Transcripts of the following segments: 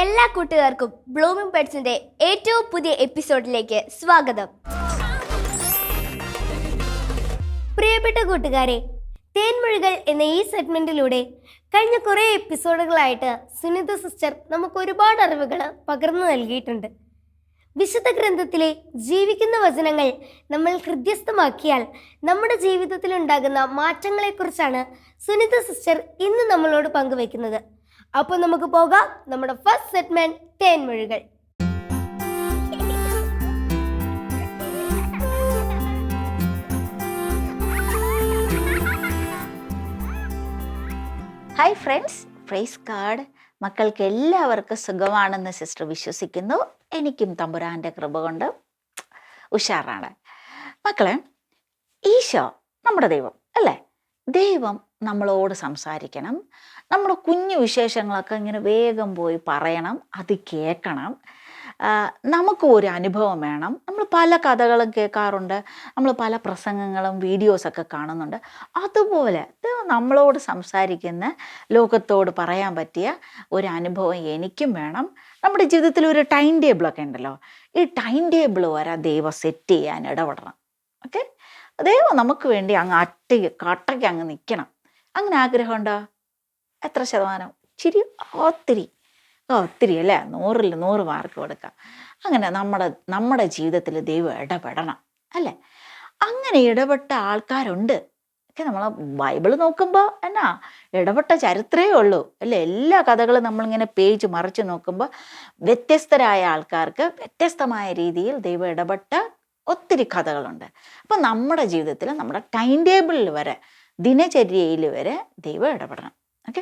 എല്ലാ കൂട്ടുകാർക്കും ബ്ലൂമിംഗ് ബഡ്സിന്റെ ഏറ്റവും പുതിയ എപ്പിസോഡിലേക്ക് സ്വാഗതം. പ്രിയപ്പെട്ട കൂട്ടുകാരെ, തേൻമൊഴികൾ എന്ന ഈ സെഗ്മെന്റിലൂടെ കഴിഞ്ഞ കുറേ എപ്പിസോഡുകളായിട്ട് സുനിത സിസ്റ്റർ നമുക്ക് ഒരുപാട് അറിവുകൾ പകർന്നു നൽകിയിട്ടുണ്ട്. വിശുദ്ധ ഗ്രന്ഥത്തിലെ ജീവിക്കുന്ന വചനങ്ങൾ നമ്മൾ ഹൃദ്യസ്ഥമാക്കിയാൽ നമ്മുടെ ജീവിതത്തിൽ ഉണ്ടാകുന്ന മാറ്റങ്ങളെക്കുറിച്ചാണ് സുനിത സിസ്റ്റർ ഇന്ന് നമ്മളോട് പങ്കുവെക്കുന്നത്. അപ്പോൾ നമുക്ക് പോകാം നമ്മുടെ ഫസ്റ്റ് സെഗ്മെന്റ് തേൻമൊഴികൾ. Hi friends, praise God. മക്കൾക്ക് എല്ലാവർക്കും സുഖമാണെന്ന് സിസ്റ്റർ വിശ്വസിക്കുന്നു. എനിക്കും തമ്പുരാൻ്റെ കൃപ കൊണ്ട് ഉഷാറാണ്. മക്കളെ, ഈശോ നമ്മുടെ ദൈവം അല്ലേ? ദൈവം നമ്മളോട് സംസാരിക്കണം. നമ്മുടെ കുഞ്ഞു വിശേഷങ്ങളൊക്കെ ഇങ്ങനെ വേഗം പോയി പറയണം, അത് കേൾക്കണം. നമുക്ക് ഒരു അനുഭവം വേണം. നമ്മൾ പല കഥകളും കേൾക്കാറുണ്ട്, നമ്മൾ പല പ്രസംഗങ്ങളും വീഡിയോസൊക്കെ കാണുന്നുണ്ട്. അതുപോലെ നമ്മളോട് സംസാരിക്കുന്ന, ലോകത്തോട് പറയാൻ പറ്റിയ ഒരു അനുഭവം എനിക്കും വേണം. നമ്മുടെ ജീവിതത്തിൽ ഒരു ടൈം ടേബിളൊക്കെ ഉണ്ടല്ലോ, ഈ ടൈം ടേബിൾ വരെ ദൈവം സെറ്റ് ചെയ്യാൻ ഇടപെടണം. ഓക്കെ, ദൈവം നമുക്ക് വേണ്ടി അങ്ങ് കട്ടയ്ക്ക് അങ്ങ് നിൽക്കണം. അങ്ങനെ ആഗ്രഹമുണ്ടോ? എത്ര ശതമാനം? ഒത്തിരി അല്ലേ? 100ൽ 100 മാർക്ക് കൊടുക്കാം. അങ്ങനെ നമ്മുടെ ജീവിതത്തിൽ ദൈവം ഇടപെടണം അല്ലേ? അങ്ങനെ ഇടപെട്ട ആൾക്കാരുണ്ട്. ഒക്കെ നമ്മൾ ബൈബിൾ നോക്കുമ്പോൾ ഇടപെട്ട ചരിത്രമേ ഉള്ളൂ അല്ലേ? എല്ലാ കഥകളും നമ്മളിങ്ങനെ പേജ് മറിച്ച് നോക്കുമ്പോൾ വ്യത്യസ്തരായ ആൾക്കാർക്ക് വ്യത്യസ്തമായ രീതിയിൽ ദൈവം ഇടപെട്ട ഒത്തിരി കഥകളുണ്ട്. അപ്പം നമ്മുടെ ജീവിതത്തിൽ, നമ്മുടെ ടൈം ടേബിളിൽ വരെ, ദിനചര്യയിൽ വരെ ദൈവം ഇടപെടണം. ഓക്കെ,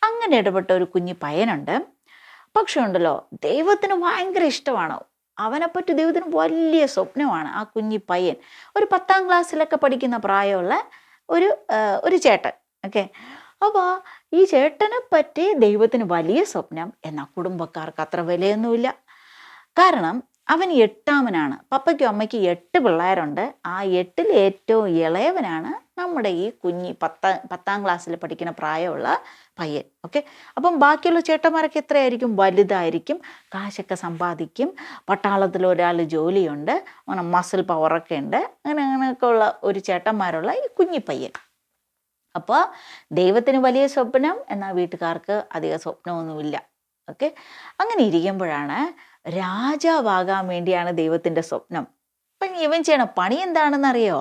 അങ്ങനെ ഇടപെട്ട ഒരു കുഞ്ഞു പയ്യനുണ്ട്. പക്ഷെ ഉണ്ടല്ലോ, ദൈവത്തിന് ഭയങ്കര ഇഷ്ടമാണ്. അവനെപ്പറ്റി ദൈവത്തിന് വലിയ സ്വപ്നമാണ്. ആ കുഞ്ഞി പയ്യൻ ഒരു 10ാം ക്ലാസ്സിലൊക്കെ പഠിക്കുന്ന പ്രായമുള്ള ഒരു ചേട്ടൻ. ഓക്കെ, അപ്പോൾ ഈ ചേട്ടനെ പറ്റി ദൈവത്തിന് വലിയ സ്വപ്നം. എന്നാൽ കുടുംബക്കാർക്ക് അത്ര വിലയൊന്നുമില്ല. കാരണം അവൻ 8ാമനാണ്. പപ്പയ്ക്കും അമ്മയ്ക്കും 8 പിള്ളേരുണ്ട്. ആ 8ൽ ഏറ്റവും ഇളയവനാണ് നമ്മുടെ ഈ കുഞ്ഞി 10ാം ക്ലാസ്സിൽ പഠിക്കുന്ന പ്രായമുള്ള പയ്യൻ. ഓക്കെ, അപ്പം ബാക്കിയുള്ള ചേട്ടന്മാരൊക്കെ എത്രയായിരിക്കും? വലുതായിരിക്കും, കാശൊക്കെ സമ്പാദിക്കും, പട്ടാളത്തിൽ ഒരാൾ ജോലിയുണ്ട്, അങ്ങനെ മസിൽ പവറൊക്കെ ഉണ്ട്, അങ്ങനെയൊക്കെ ഉള്ള ഒരു ചേട്ടന്മാരുള്ള ഈ കുഞ്ഞിപ്പയ്യൻ. അപ്പോൾ ദൈവത്തിന് വലിയ സ്വപ്നം, എന്നാൽ വീട്ടുകാർക്ക് അധിക സ്വപ്നമൊന്നുമില്ല. ഓക്കെ, അങ്ങനെ ഇരിക്കുമ്പോഴാണ് രാജാവാകാൻ വേണ്ടിയാണ് ദൈവത്തിൻ്റെ സ്വപ്നം. അപ്പം ഇവൻ ചെയ്യണം പണി എന്താണെന്നറിയോ?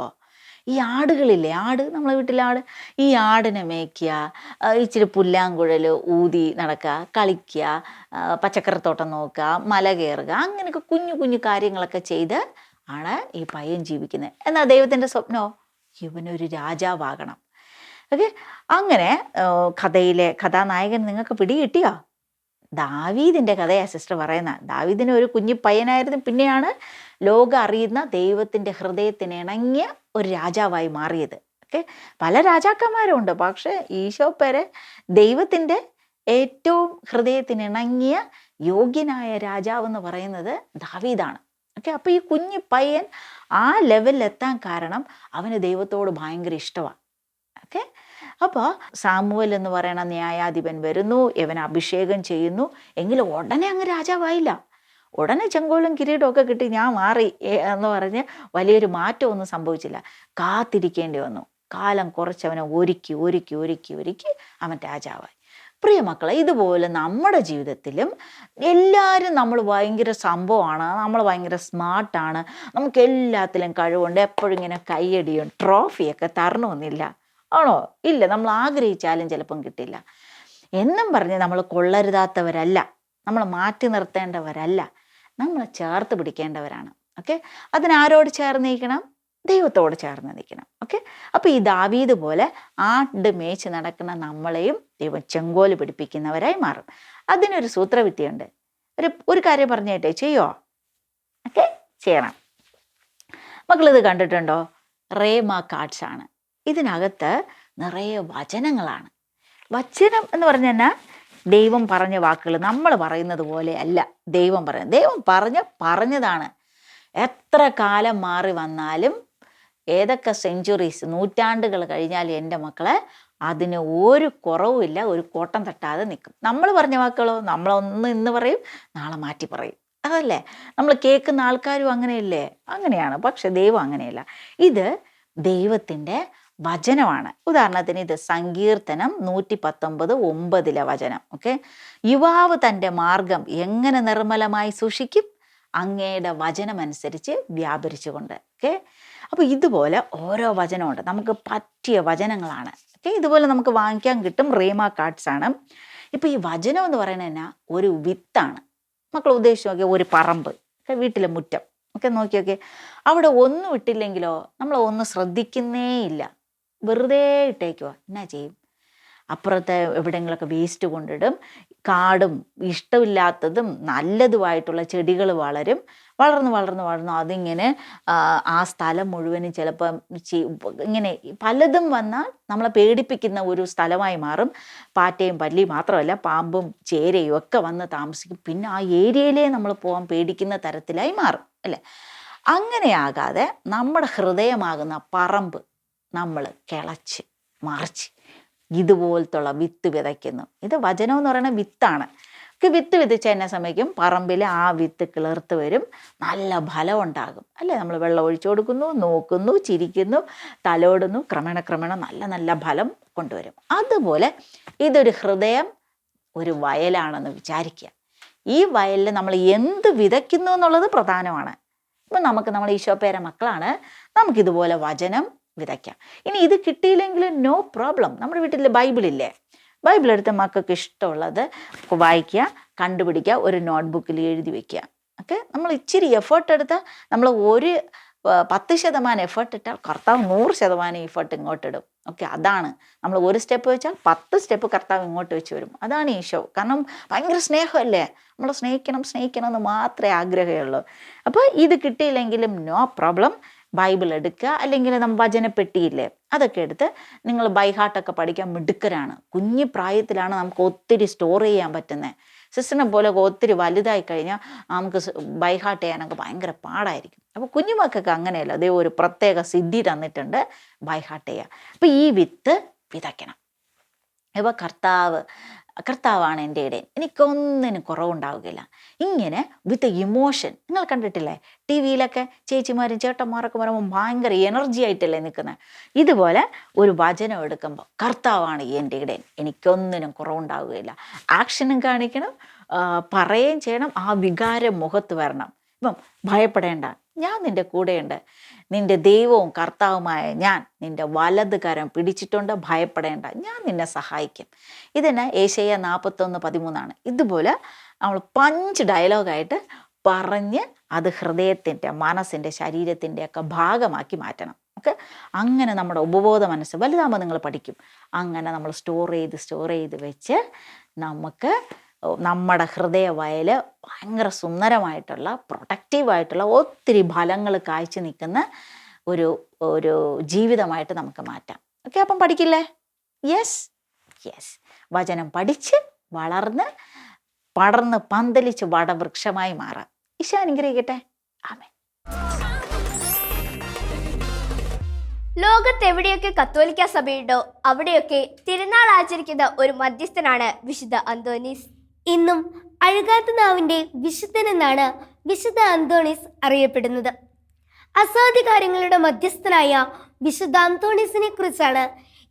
ഈ ആടുകളില്ലേ, നമ്മളെ വീട്ടിലെ ആട്, ഈ ആടിനെ മേയ്ക്കുക, ഇച്ചിരി പുല്ലാങ്കുഴൽ ഊതി നടക്കുക, കളിക്കുക, പച്ചക്കറിത്തോട്ടം നോക്കുക, മല കയറുക, അങ്ങനെയൊക്കെ കുഞ്ഞു കുഞ്ഞു കാര്യങ്ങളൊക്കെ ചെയ്ത് ആണ് ഈ പയ്യൻ ജീവിക്കുന്നത്. എന്നാൽ ദൈവത്തിൻ്റെ സ്വപ്നമോ ഇവനൊരു രാജാവാകണം. ഓക്കെ, അങ്ങനെ കഥാനായകൻ നിങ്ങൾക്ക് പിടികിട്ടിയോ? ദാവീദിൻ്റെ കഥയാണ് സിസ്റ്റർ പറയുന്നത്. ദാവീദിന് ഒരു കുഞ്ഞു പയ്യനായിരുന്നു, പിന്നെയാണ് ലോകം അറിയുന്ന ദൈവത്തിൻ്റെ ഹൃദയത്തിന് ഇണങ്ങിയ ഒരു രാജാവായി മാറിയത്. ഓക്കെ, പല രാജാക്കന്മാരും ഉണ്ട്, പക്ഷേ ഈശോപ്പേരെ ദൈവത്തിൻ്റെ ഏറ്റവും ഹൃദയത്തിന് ഇണങ്ങിയ യോഗ്യനായ രാജാവ് എന്ന് പറയുന്നത് ദാവീദാണ്. ഓക്കെ, അപ്പോൾ ഈ കുഞ്ഞു പയ്യൻ ആ ലെവലിൽ എത്താൻ കാരണം അവന് ദൈവത്തോട് ഭയങ്കര ഇഷ്ടമാണ്. ഓക്കെ, അപ്പോൾ സാമുവൽ എന്ന് പറയുന്ന ന്യായാധിപൻ വരുന്നു, ഇവൻ അഭിഷേകം ചെയ്യുന്നു. എങ്കിലും ഉടനെ അങ്ങ് രാജാവായില്ല. ഉടനെ ചെങ്കോലും കിരീടമൊക്കെ കിട്ടി ഞാൻ മാറി എന്ന് പറഞ്ഞ് വലിയൊരു മാറ്റമൊന്നും സംഭവിച്ചില്ല. കാത്തിരിക്കേണ്ടി വന്നു. കാലം കുറച്ചവനെ ഒരുക്കി അവൻ രാജാവായി. പ്രിയ മക്കളെ, ഇതുപോലെ നമ്മുടെ ജീവിതത്തിലും എല്ലാവരും നമ്മൾ ഭയങ്കര സംഭവമാണ്, നമ്മൾ ഭയങ്കര സ്മാർട്ടാണ്, നമുക്ക് എല്ലാത്തിലും കഴിവുണ്ട്, എപ്പോഴും ഇങ്ങനെ കയ്യടിയും ട്രോഫിയൊക്കെ തരണമെന്നില്ല. ആണോ? ഇല്ല, നമ്മൾ ആഗ്രഹിച്ചാലും ചിലപ്പം കിട്ടില്ല എന്നും പറഞ്ഞ് നമ്മൾ കൊള്ളരുതാത്തവരല്ല, നമ്മൾ മാറ്റി നിർത്തേണ്ടവരല്ല, നമ്മൾ ചേർത്ത് പിടിക്കേണ്ടവരാണ്. ഓക്കെ, അതിനാരോട് ചേർന്ന് നിൽക്കണം? ദൈവത്തോട് ചേർന്ന് നിൽക്കണം. ഓക്കെ, അപ്പോൾ ഈ ദാവീദ് പോലെ ആട് മേച്ച് നടക്കുന്ന നമ്മളെയും ദൈവം ചെങ്കോല് പിടിപ്പിക്കുന്നവരായി മാറും. അതിനൊരു സൂത്രവിദ്യയുണ്ട്. ഒരു കാര്യം പറഞ്ഞേട്ടെ, ചെയ്യുമോ? ഓക്കെ, ചെയ്യണം. മക്കളിത് കണ്ടിട്ടുണ്ടോ? റേമ കാർഡ്സ് ആണ്. ഇതിനകത്ത് നിറയെ വചനങ്ങളാണ്. വചനം എന്ന് പറഞ്ഞാൽ ദൈവം പറഞ്ഞ വാക്കുകൾ നമ്മൾ പറയുന്നത് പോലെ അല്ല. ദൈവം പറഞ്ഞതാണ്. എത്ര കാലം മാറി വന്നാലും, ഏതൊക്കെ സെഞ്ച്വറീസ്, നൂറ്റാണ്ടുകൾ കഴിഞ്ഞാൽ എൻ്റെ മക്കളെ അതിന് ഒരു കുറവുമില്ല, ഒരു കോട്ടം തട്ടാതെ നിൽക്കും. നമ്മൾ പറഞ്ഞ വാക്കുകളോ നമ്മളൊന്ന് ഇന്ന് പറയും, നാളെ മാറ്റി പറയും. അതല്ലേ നമ്മൾ കേൾക്കുന്ന ആൾക്കാരും അങ്ങനെയല്ലേ? അങ്ങനെയാണ്. പക്ഷെ ദൈവം അങ്ങനെയല്ല. ഇത് ദൈവത്തിൻ്റെ വചനമാണ്. ഉദാഹരണത്തിന് ഇത് സങ്കീർത്തനം 119:9 വചനം. ഓക്കെ, യുവാവ് തൻ്റെ മാർഗം എങ്ങനെ നിർമ്മലമായി സൂക്ഷിക്കും? അങ്ങയുടെ വചനമനുസരിച്ച് വ്യാപരിച്ചുകൊണ്ട്. ഓക്കെ, അപ്പോൾ ഇതുപോലെ ഓരോ വചനമുണ്ട്, നമുക്ക് പറ്റിയ വചനങ്ങളാണ്. ഓക്കെ, ഇതുപോലെ നമുക്ക് വാങ്ങിക്കാൻ കിട്ടും. റേമ കാർഡ്സ് ആണ്. ഇപ്പോൾ ഈ വചനം എന്ന് പറയുന്നത് തന്നെ ഒരു വിത്താണ്. മക്കൾ ഉദ്ദേശിച്ച് നോക്കിയ ഒരു പറമ്പ്, വീട്ടിലെ മുറ്റം ഒക്കെ നോക്കിയൊക്കെ, അവിടെ ഒന്നും ഇട്ടില്ലെങ്കിലോ നമ്മൾ ഒന്നും ശ്രദ്ധിക്കുന്നേ ഇല്ല, വെറുതെ ഇട്ടേക്കുവാ, എന്നാ ചെയ്യും? അപ്പുറത്തെ എവിടെയെങ്കിലുമൊക്കെ വേസ്റ്റ് കൊണ്ടിടും. കാടും ഇഷ്ടമില്ലാത്തതും നല്ലതുമായിട്ടുള്ള ചെടികൾ വളർന്ന് അതിങ്ങനെ ആ സ്ഥലം മുഴുവനും ചിലപ്പം ഇങ്ങനെ പലതും വന്നാൽ നമ്മളെ പേടിപ്പിക്കുന്ന ഒരു സ്ഥലമായി മാറും. പാറ്റയും പല്ലിയും മാത്രമല്ല, പാമ്പും ചേരയും ഒക്കെ വന്ന് താമസിക്കും. പിന്നെ ആ ഏരിയയിലേ നമ്മൾ പോകാൻ പേടിക്കുന്ന തരത്തിലായി മാറും, അല്ലേ? അങ്ങനെയാകാതെ നമ്മുടെ ഹൃദയമാകുന്ന പറമ്പ് നമ്മൾ കിളച്ച് മറിച്ച് ഇതുപോലത്തുള്ള വിത്ത് വിതയ്ക്കുന്നു. ഇത് വചനം എന്ന് പറയുന്ന വിത്താണ്. വിത്ത് വിതച്ച എന്നെ സമയക്കും പറമ്പിൽ ആ വിത്ത് കിളിർത്ത് വരും, നല്ല ഫലം ഉണ്ടാകും, അല്ലേ? നമ്മൾ വെള്ളം ഒഴിച്ചു കൊടുക്കുന്നു, നോക്കുന്നു, ചിരിക്കുന്നു, തലോടുന്നു, ക്രമേണ നല്ല നല്ല ഫലം കൊണ്ടുവരും. അതുപോലെ ഇതൊരു ഹൃദയം, ഒരു വയലാണെന്ന് വിചാരിക്കുക. ഈ വയലിൽ നമ്മൾ എന്ത് വിതയ്ക്കുന്നു എന്നുള്ളത് പ്രധാനമാണ്. ഇപ്പം നമ്മൾ ഈശോപ്പേരെ മക്കളാണ്, നമുക്കിതുപോലെ വചനം വിതയ്ക്കാം. ഇനി ഇത് കിട്ടിയില്ലെങ്കിൽ നോ പ്രോബ്ലം. നമ്മുടെ വീട്ടിൽ ബൈബിളില്ലേ? ബൈബിൾ എടുത്ത് മക്കൾക്ക് ഇഷ്ടമുള്ളത് വായിക്കുക, കണ്ടുപിടിക്കുക, ഒരു നോട്ട്ബുക്കിൽ എഴുതി വയ്ക്കുക. ഓക്കെ, നമ്മൾ ഇച്ചിരി എഫേർട്ട് എടുത്താൽ, നമ്മൾ 10% എഫേർട്ട് ഇട്ടാൽ കർത്താവ് 100% എഫേർട്ട് ഇങ്ങോട്ടിടും. ഓക്കെ, അതാണ് നമ്മൾ ഒരു സ്റ്റെപ്പ് വെച്ചാൽ 10 സ്റ്റെപ്പ് കർത്താവ് ഇങ്ങോട്ട് വെച്ച് വരും. അതാണ് ഈശോ. കാരണം ഭയങ്കര സ്നേഹമല്ലേ, നമ്മൾ സ്നേഹിക്കണം എന്ന് മാത്രമേ ആഗ്രഹമുള്ളൂ. അപ്പോൾ ഇത് കിട്ടിയില്ലെങ്കിലും നോ പ്രോബ്ലം. ബൈബിൾ എടുക്കുക, അല്ലെങ്കിൽ നമ്മൾ വചനപ്പെട്ടിയില്ലേ, അതൊക്കെ എടുത്ത് നിങ്ങൾ ബൈഹാർട്ടൊക്കെ പഠിക്കാൻ മിടുക്കരാണ്. കുഞ്ഞു പ്രായത്തിലാണ് നമുക്ക് ഒത്തിരി സ്റ്റോർ ചെയ്യാൻ പറ്റുന്നത്. സിസ്റ്ററിനെ പോലെ ഒത്തിരി വലുതായി കഴിഞ്ഞാൽ നമുക്ക് ബൈഹാർട്ട് ചെയ്യാനൊക്കെ ഭയങ്കര പാടായിരിക്കും. അപ്പോൾ കുഞ്ഞുമക്കൊക്കെ അങ്ങനെയല്ല, അതേ ഒരു പ്രത്യേക സിദ്ധി തന്നിട്ടുണ്ട് ബൈഹാർട്ട് ചെയ്യുക. അപ്പോൾ ഈ വിത്ത് വിതയ്ക്കണം. ഇപ്പോൾ കർത്താവാണ് എൻ്റെ ഇടയൻ, എനിക്കൊന്നിനും കുറവുണ്ടാവുകയില്ല. ഇങ്ങനെ വിത്ത് ഇമോഷൻ. നിങ്ങൾ കണ്ടിട്ടില്ലേ ടി വിയിലൊക്കെ ചേച്ചിമാരും ചേട്ടന്മാരൊക്കെ പറയുമ്പോൾ ഭയങ്കര എനർജി ആയിട്ടല്ലേ നിൽക്കുന്നത്? ഇതുപോലെ ഒരു വചനം എടുക്കുമ്പോൾ കർത്താവാണ് എൻ്റെ ഇടയൻ, എനിക്കൊന്നിനും കുറവുണ്ടാവുകയില്ല. ആക്ഷനും കാണിക്കണം, പറയുകയും ചെയ്യണം, ആ വികാരം മുഖത്ത് വരണം. ഇപ്പം ഭയപ്പെടേണ്ട, ഞാൻ നിൻ്റെ കൂടെയുണ്ട്, നിൻ്റെ ദൈവവും കർത്താവുമായ ഞാൻ നിൻ്റെ വലത് കരം പിടിച്ചിട്ടുണ്ട്, ഭയപ്പെടേണ്ട, ഞാൻ നിന്നെ സഹായിക്കും. ഇതന്നെ ഏശയ്യ 41:13. ഇതുപോലെ നമ്മൾ 5 ഡയലോഗായിട്ട് പറഞ്ഞ് അത് ഹൃദയത്തിൻ്റെ, മനസ്സിൻ്റെ, ശരീരത്തിൻ്റെ ഒക്കെ ഭാഗമാക്കി മാറ്റണം. ഓക്കെ, അങ്ങനെ നമ്മുടെ ഉപബോധ മനസ്സ് വലുതാകുമ്പോൾ നിങ്ങൾ പഠിക്കും. അങ്ങനെ നമ്മൾ സ്റ്റോർ ചെയ്ത് വെച്ച് നമുക്ക് നമ്മുടെ ഹൃദയ വയൽ ഭയങ്കര സുന്ദരമായിട്ടുള്ള, പ്രൊട്ടക്റ്റീവായിട്ടുള്ള, ഒത്തിരി ഫലങ്ങൾ കായ്ച്ചു നിൽക്കുന്ന ഒരു ജീവിതമായിട്ട് നമുക്ക് മാറ്റാം. ഓക്കെ, അപ്പം പഠിക്കില്ലേ? യെസ്. വചനം പഠിച്ച് വളർന്ന് പടർന്ന് പന്തലിച്ച് വടവൃക്ഷമായി മാറാം. ഈശോ അനുഗ്രഹിക്കട്ടെ. ആമേൻ. ലോകത്തെവിടെയൊക്കെ കത്തോലിക്ക സഭയുണ്ടോ അവിടെയൊക്കെ തിരുനാൾ ആചരിക്കുന്ന ഒരു മധ്യസ്ഥനാണ് വിശുദ്ധ അന്തോണീസ്. ഇന്നും അഴുകാത്ത നാവിൻ്റെ വിശുദ്ധൻ എന്നാണ് വിശുദ്ധ അന്തോണീസ് അറിയപ്പെടുന്നത്. അസാധ്യ കാര്യങ്ങളുടെ മധ്യസ്ഥനായ വിശുദ്ധ അന്തോണീസിനെ കുറിച്ചാണ്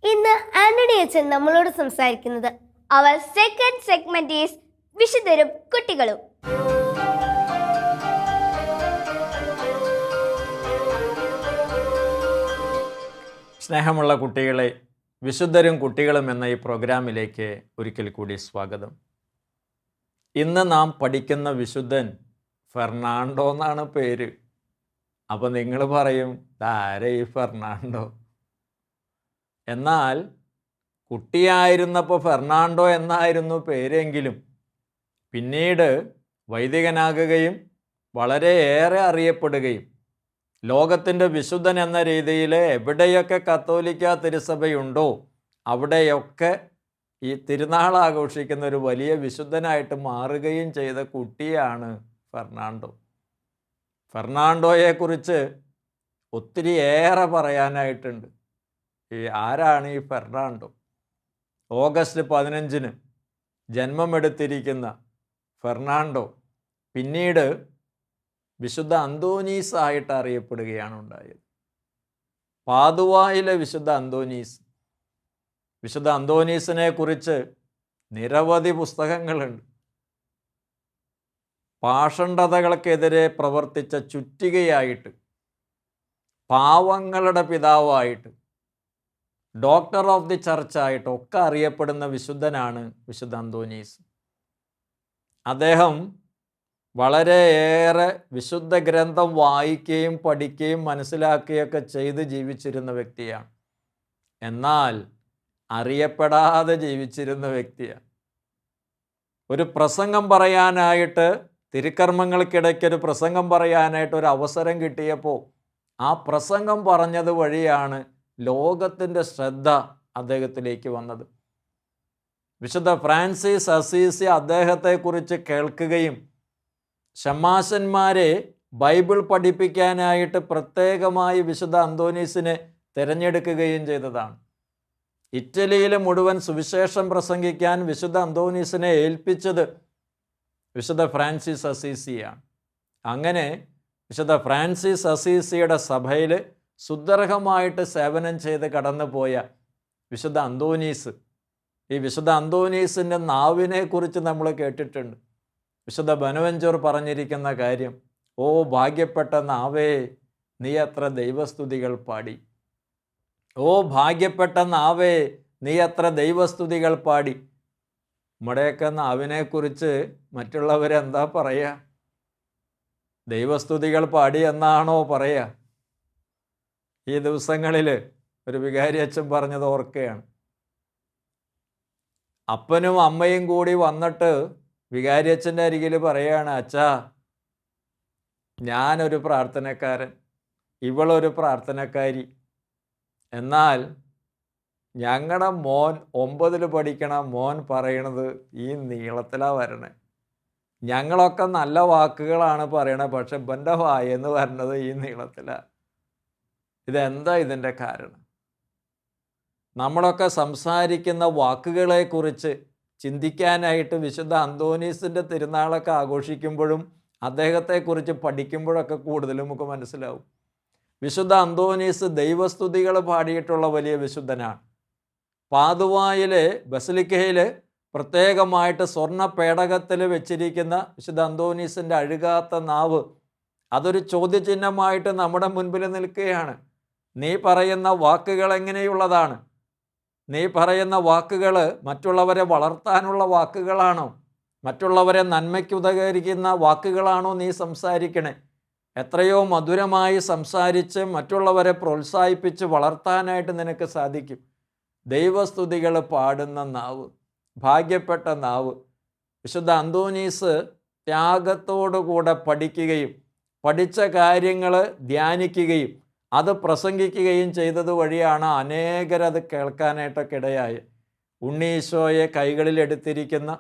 ഇന്ന് ആന്റണി അച്ഛൻ നമ്മളോട് സംസാരിക്കുന്നത്. അവർ സെക്കൻഡ് സെഗ്മെന്റ് ഈസ് വിശുദ്ധരും കുട്ടികളും. സ്നേഹമുള്ള കുട്ടികളെ, വിശുദ്ധരും കുട്ടികളും എന്ന ഈ പ്രോഗ്രാമിലേക്ക് ഒരിക്കൽ കൂടി സ്വാഗതം. ഇന്ന് നാം പഠിക്കുന്ന വിശുദ്ധൻ ഫെർണാണ്ടോ എന്നാണ് പേര്. അപ്പോൾ നിങ്ങൾ പറയും, ആരെ ഈ ഫെർണാണ്ടോ? എന്നാൽ കുട്ടിയായിരുന്നപ്പോൾ ഫെർണാണ്ടോ എന്നായിരുന്നു പേരെങ്കിലും പിന്നീട് വൈദികനാകുകയും വളരെയേറെ അറിയപ്പെടുകയും ലോകത്തിൻ്റെ വിശുദ്ധൻ എന്ന രീതിയിൽ എവിടെയൊക്കെ കത്തോലിക്ക തിരുസഭയുണ്ടോ അവിടെയൊക്കെ ഈ തിരുനാൾ ആഘോഷിക്കുന്ന ഒരു വലിയ വിശുദ്ധനായിട്ട് മാറുകയും ചെയ്ത കുട്ടിയാണ് ഫെർണാണ്ടോ. ഫെർണാണ്ടോയെക്കുറിച്ച് ഒത്തിരി ഏറെ പറയാനായിട്ടുണ്ട്. ആരാണ് ഈ ഫെർണാണ്ടോ? ഓഗസ്റ്റ് 15 ജന്മമെടുത്തിരിക്കുന്ന ഫെർണാണ്ടോ പിന്നീട് വിശുദ്ധ അന്തോനീസ് ആയിട്ട് അറിയപ്പെടുകയാണ് ഉണ്ടായത്. പാതുവായിലെ വിശുദ്ധ അന്തോനീസ്. വിശുദ്ധ അന്തോനീസിനെ കുറിച്ച് നിരവധി പുസ്തകങ്ങളുണ്ട്. പാഷണ്ഡതകൾക്കെതിരെ പ്രവർത്തിച്ച ചുറ്റികയായിട്ട്, പാവങ്ങളുടെ പിതാവായിട്ട്, ഡോക്ടർ ഓഫ് ദി ചർച്ചായിട്ട് ഒക്കെ അറിയപ്പെടുന്ന വിശുദ്ധനാണ് വിശുദ്ധ അന്തോനീസ്. അദ്ദേഹം വളരെയേറെ വിശുദ്ധ ഗ്രന്ഥം വായിക്കുകയും പഠിക്കുകയും മനസ്സിലാക്കുകയൊക്കെ ചെയ്ത് ജീവിച്ചിരുന്ന വ്യക്തിയാണ്. എന്നാൽ അറിയപ്പെടാതെ ജീവിച്ചിരുന്ന വ്യക്തിയാണ്. ഒരു പ്രസംഗം പറയാനായിട്ട്, തിരുക്കർമ്മങ്ങൾക്കിടയ്ക്കൊരു പ്രസംഗം പറയാനായിട്ട് ഒരു അവസരം കിട്ടിയപ്പോൾ ആ പ്രസംഗം പറഞ്ഞത് വഴിയാണ് ലോകത്തിൻ്റെ ശ്രദ്ധ അദ്ദേഹത്തിലേക്ക് വന്നത്. വിശുദ്ധ ഫ്രാൻസിസ് അസീസി അദ്ദേഹത്തെക്കുറിച്ച് കേൾക്കുകയും ശമ്മാശന്മാരെ ബൈബിൾ പഠിപ്പിക്കാനായിട്ട് പ്രത്യേകമായി വിശുദ്ധ അന്തോനീസിനെ തിരഞ്ഞെടുക്കുകയും ചെയ്തതാണ്. ഇറ്റലിയിൽ മുഴുവൻ സുവിശേഷം പ്രസംഗിക്കാൻ വിശുദ്ധ അന്തോനീസിനെ ഏൽപ്പിച്ചത് വിശുദ്ധ ഫ്രാൻസിസ് അസീസിയാണ്. അങ്ങനെ വിശുദ്ധ ഫ്രാൻസിസ് അസീസിയുടെ സഭയിൽ സുദീർഘമായിട്ട് സേവനം ചെയ്ത് കടന്നുപോയ വിശുദ്ധ അന്തോനീസ്, ഈ വിശുദ്ധ അന്തോനീസിൻ്റെ നാവിനെക്കുറിച്ച് നമ്മൾ കേട്ടിട്ടുണ്ട്. വിശുദ്ധ ബനവഞ്ചൂർ പറഞ്ഞിരിക്കുന്ന കാര്യം, ഓ ഭാഗ്യപ്പെട്ട നാവേ, നീ എത്ര ദൈവസ്തുതികൾ പാടി. ഓ ഭാഗ്യപ്പെട്ട നാവേ, നീ എത്ര ദൈവസ്തുതികൾ പാടി. നമ്മുടെയൊക്കെ നാവിനെക്കുറിച്ച് മറ്റുള്ളവരെന്താ പറയുക? ദൈവസ്തുതികൾ പാടി എന്നാണോ പറയുക? ഈ ദിവസങ്ങളിൽ ഒരു വികാരി അച്ഛൻ പറഞ്ഞത് ഓർക്കുകയാണ്. അപ്പനും അമ്മയും കൂടി വന്നിട്ട് വികാരി അച്ഛൻ്റെ അരികിൽ പറയുകയാണ്, അച്ഛാ, ഞാനൊരു പ്രാർത്ഥനക്കാരൻ, ഇവളൊരു പ്രാർത്ഥനക്കാരി. എന്നാൽ ഞങ്ങളുടെ മോൻ 9ൽ പഠിക്കണ മോൻ പറയണത് ഈ നീളത്തിലാണ് വരണേ. ഞങ്ങളൊക്കെ നല്ല വാക്കുകളാണ് പറയണത്, പക്ഷെ ഇവൻ്റെ വായെന്ന് വരണത് ഈ നീളത്തിലാണ്. ഇതെന്താ ഇതിൻ്റെ കാരണം? നമ്മളൊക്കെ സംസാരിക്കുന്ന വാക്കുകളെക്കുറിച്ച് ചിന്തിക്കാനായിട്ട് വിശുദ്ധ അന്തോനീസിൻ്റെ തിരുനാളൊക്കെ ആഘോഷിക്കുമ്പോഴും അദ്ദേഹത്തെക്കുറിച്ച് പഠിക്കുമ്പോഴൊക്കെ കൂടുതൽ നമുക്ക് മനസ്സിലാവും. വിശുദ്ധ അന്തോനീസ് ദൈവസ്തുതികൾ പാടിയിട്ടുള്ള വലിയ വിശുദ്ധനാണ്. പാതുവായിലെ ബസിലിക്കയിൽ പ്രത്യേകമായിട്ട് സ്വർണ്ണ പേടകത്തിൽ വെച്ചിരിക്കുന്ന വിശുദ്ധ അന്തോനീസിൻ്റെ അഴുകാത്ത നാവ്, അതൊരു ചോദ്യചിഹ്നമായിട്ട് നമ്മുടെ മുൻപിൽ നിൽക്കുകയാണ്. നീ പറയുന്ന വാക്കുകൾ എങ്ങനെയുള്ളതാണ്? നീ പറയുന്ന വാക്കുകൾ മറ്റുള്ളവരെ വളർത്താനുള്ള വാക്കുകളാണോ? മറ്റുള്ളവരെ നന്മയ്ക്ക് ഉപകരിക്കുന്ന വാക്കുകളാണോ നീ സംസാരിക്കണേ? എത്രയോ മധുരമായി സംസാരിച്ച് മറ്റുള്ളവരെ പ്രോത്സാഹിപ്പിച്ച് വളർത്താനായിട്ട് നിനക്ക് സാധിക്കും. ദൈവസ്തുതികൾ പാടുന്ന നാവ്, ഭാഗ്യപ്പെട്ട നാവ്. വിശുദ്ധ അന്തോനീസ് ത്യാഗത്തോടുകൂടെ പഠിക്കുകയും പഠിച്ച കാര്യങ്ങൾ ധ്യാനിക്കുകയും അത് പ്രസംഗിക്കുകയും ചെയ്തത് വഴിയാണ് അനേകരത് കേൾക്കാനായിട്ടൊക്കെ ഇടയായി. ഉണ്ണീശോയെ കൈകളിലെടുത്തിരിക്കുന്ന,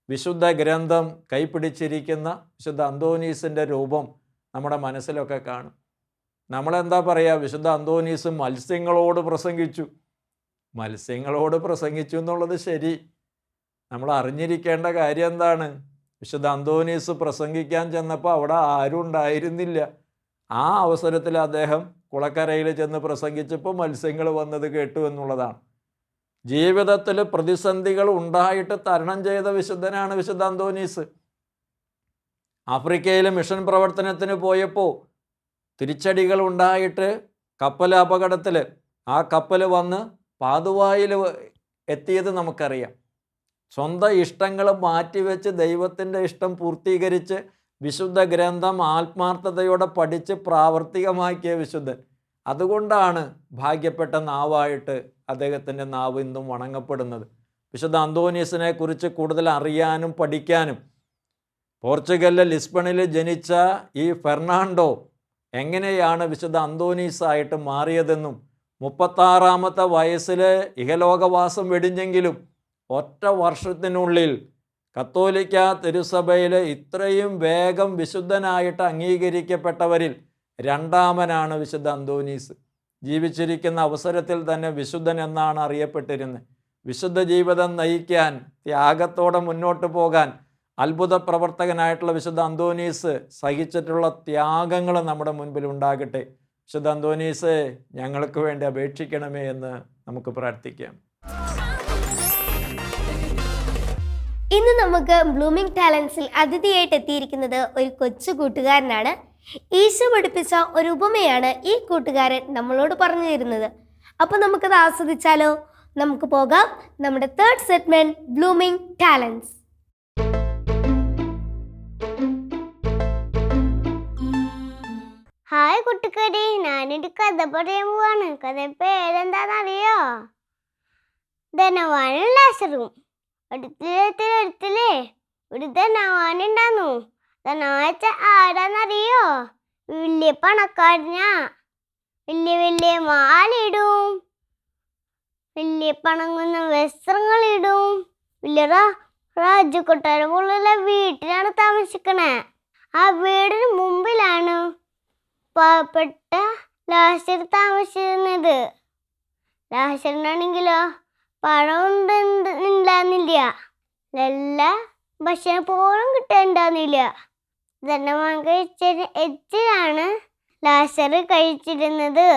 വിശുദ്ധ ഗ്രന്ഥം കൈപ്പിടിച്ചിരിക്കുന്ന വിശുദ്ധ അന്തോനീസിൻ്റെ രൂപം നമ്മുടെ മനസ്സിലൊക്കെ കാണും. നമ്മളെന്താ പറയുക? വിശുദ്ധ അന്തോനീസ് മത്സ്യങ്ങളോട് പ്രസംഗിച്ചു. മത്സ്യങ്ങളോട് പ്രസംഗിച്ചു എന്നുള്ളത് ശരി. നമ്മൾ അറിഞ്ഞിരിക്കേണ്ട കാര്യം എന്താണ്? വിശുദ്ധ അന്തോനീസ് പ്രസംഗിക്കാൻ ചെന്നപ്പോൾ അവിടെ ആരും ഉണ്ടായിരുന്നില്ല. ആ അവസരത്തിൽ അദ്ദേഹം കുളക്കരയിൽ ചെന്ന് പ്രസംഗിച്ചപ്പോൾ മത്സ്യങ്ങൾ വന്നത് കേട്ടു എന്നുള്ളതാണ്. ജീവിതത്തിൽ പ്രതിസന്ധികൾ ഉണ്ടായിട്ട് തരണം ചെയ്ത വിശുദ്ധനാണ് വിശുദ്ധ അന്തോനീസ്. ആഫ്രിക്കയിൽ മിഷൻ പ്രവർത്തനത്തിന് പോയപ്പോൾ തിരിച്ചടികൾ ഉണ്ടായിട്ട് കപ്പൽ അപകടത്തിൽ ആ കപ്പൽ വന്ന് പാതുവായിൽ എത്തിയത് നമുക്കറിയാം. സ്വന്തം ഇഷ്ടങ്ങൾ മാറ്റിവെച്ച് ദൈവത്തിൻ്റെ ഇഷ്ടം പൂർത്തീകരിച്ച് വിശുദ്ധ ഗ്രന്ഥം ആത്മാർത്ഥതയോടെ പഠിച്ച് പ്രാവർത്തികമാക്കിയ വിശുദ്ധൻ. അതുകൊണ്ടാണ് ഭാഗ്യപ്പെട്ട നാവായിട്ട് അദ്ദേഹത്തിൻ്റെ നാവ് ഇന്നും വണങ്ങപ്പെടുന്നത്. വിശുദ്ധ അന്തോനീസിനെ കുറിച്ച് കൂടുതൽ അറിയാനും പഠിക്കാനും പോർച്ചുഗലിലെ ലിസ്ബണിൽ ജനിച്ച ഈ ഫെർണാണ്ടോ എങ്ങനെയാണ് വിശുദ്ധ അന്തോനീസായിട്ട് മാറിയതെന്നും 36ാമത്തെ വയസ്സിൽ ഇഹലോകവാസം വെടിഞ്ഞെങ്കിലും ഒറ്റ വർഷത്തിനുള്ളിൽ കത്തോലിക്ക തിരുസഭയിൽ ഇത്രയും വേഗം വിശുദ്ധനായിട്ട് അംഗീകരിക്കപ്പെട്ടവരിൽ രണ്ടാമനാണ് വിശുദ്ധ അന്തോനീസ്. ജീവിച്ചിരിക്കുന്ന അവസരത്തിൽ തന്നെ വിശുദ്ധൻ എന്നാണ് അറിയപ്പെട്ടിരുന്നത്. വിശുദ്ധ ജീവിതം നയിക്കാൻ, ത്യാഗത്തോടെ മുന്നോട്ട് പോകാൻ അത്ഭുത പ്രവർത്തകനായിട്ടുള്ള വിശുദ്ധ അന്തോനീസ് സഹിച്ചിട്ടുള്ള ത്യാഗങ്ങൾ നമ്മുടെ മുൻപിൽ ഉണ്ടാകട്ടെ. വിശുദ്ധ അന്തോനീസെ, ഞങ്ങൾക്ക് വേണ്ടി അപേക്ഷിക്കണമേ എന്ന് നമുക്ക് പ്രാർത്ഥിക്കാം. ഇന്ന് നമുക്ക് ബ്ലൂമിംഗ് ടാലൻസിൽ അതിഥിയായിട്ട് എത്തിയിരിക്കുന്നത് ഒരു കൊച്ചു കൂട്ടുകാരനാണ്. ഈശോ പഠിപ്പിച്ച ഒരു ഉപമയാണ് ഈ കൂട്ടുകാരൻ നമ്മളോട് പറഞ്ഞു തരുന്നത്. അപ്പോൾ നമുക്കത് ആസ്വദിച്ചാലോ? നമുക്ക് പോകാം നമ്മുടെ third segment blooming talents. Hi കൂട്ടുകാരി, ഞാനൊരു കഥ പറയാൻ പോവാണ്. കഥ പേരെന്താണെന്നറിയോ? ധനവാനും ലാസറും. അടുത്തില്ലേ ഒരു ധനവാനുണ്ടാന്നു. ധനവാച്ച ആരാന്നറിയോ? വലിയ പണക്കാരനാ. വലിയ മാലിടും, വലിയ പണങ്ങുന്ന വസ്ത്രങ്ങളിടും, വലിയ രാജകൊട്ടാരം പോലുള്ള വീട്ടിലാണ് താമസിക്കണേ. ആ വീടിന് മുമ്പിലാണ് പാവപ്പെട്ട ലാസർ താമസിച്ചിരുന്നത്. ലാസറിനാണെങ്കിലോ പണം ഉണ്ടാകുന്നില്ല, നല്ല ഭക്ഷണം പോലും കിട്ടാനുണ്ടാകുന്നില്ല. ധനവാൻ കഴിച്ച എച്ചിലാണ് ലാസർ കഴിച്ചിരുന്നത്.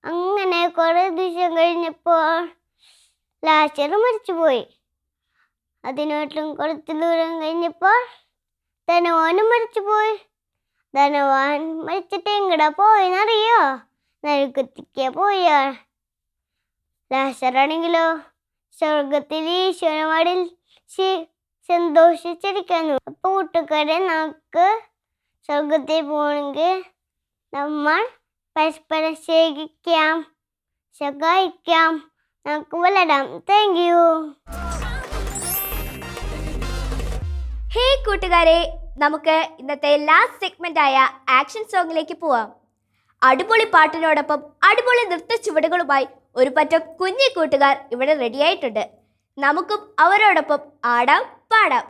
അങ്ങനെ കുറെ ദിവസം കഴിഞ്ഞപ്പോൾ ലാസർ മരിച്ചുപോയി. അതിനോട്ടും കുറച്ച് ദൂരം കഴിഞ്ഞപ്പോൾ ധനവാനും മരിച്ചുപോയി. ധനവാൻ മരിച്ചിട്ട് എങ്ങടാ പോയെന്നറിയോ? നരകത്തിക്കാ പോയ. ലാസറാണെങ്കിലോ സ്വർഗത്തിൽ ഈശ്വരന്മാരിൽ സന്തോഷിച്ചിരിക്കുന്നു. അപ്പൊ കൂട്ടുകാരെ, നമുക്ക് സ്വർഗത്തിൽ പോകണമെങ്കിൽ നമ്മൾ പരസ്പരം സ്നേഹിക്കാം, സഹായിക്കാം, നമുക്ക് വളരാം. Thank you. ഹേ കൂട്ടുകാരെ, നമുക്ക് ഇന്നത്തെ ലാസ്റ്റ് സെഗ്മെന്റ് ആയ ആക്ഷൻ സോങ്ങിലേക്ക് പോവാം. അടിപൊളി പാട്ടിനോടൊപ്പം അടിപൊളി നൃത്ത ചുവടുകളുമായി ഒരു പറ്റം കുഞ്ഞി കൂട്ടുകാർ ഇവിടെ റെഡിയായിട്ടുണ്ട്. നമുക്കും അവരോടൊപ്പം ആടാം, പാടാം.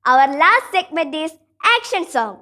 അവർ last segment is action song.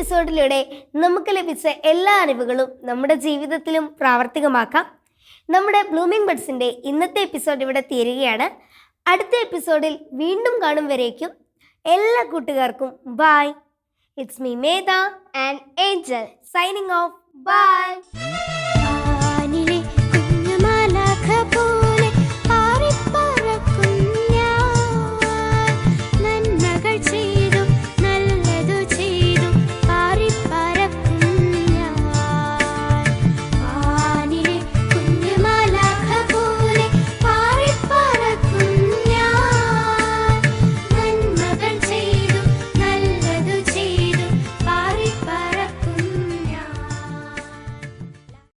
എപ്പിസോഡിലൂടെ നമുക്ക് ലഭിച്ച എല്ലാ അറിവുകളും നമ്മുടെ ജീവിതത്തിലും പ്രാവർത്തികമാക്കാം. നമ്മുടെ ബ്ലൂമിംഗ് ബഡ്സിൻ്റെ ഇന്നത്തെ എപ്പിസോഡ് ഇവിടെ തീരുകയാണ്. അടുത്ത എപ്പിസോഡിൽ വീണ്ടും കാണും വരേക്കും എല്ലാ കൂട്ടുകാർക്കും bye. It's me Medha and Angel signing off. By.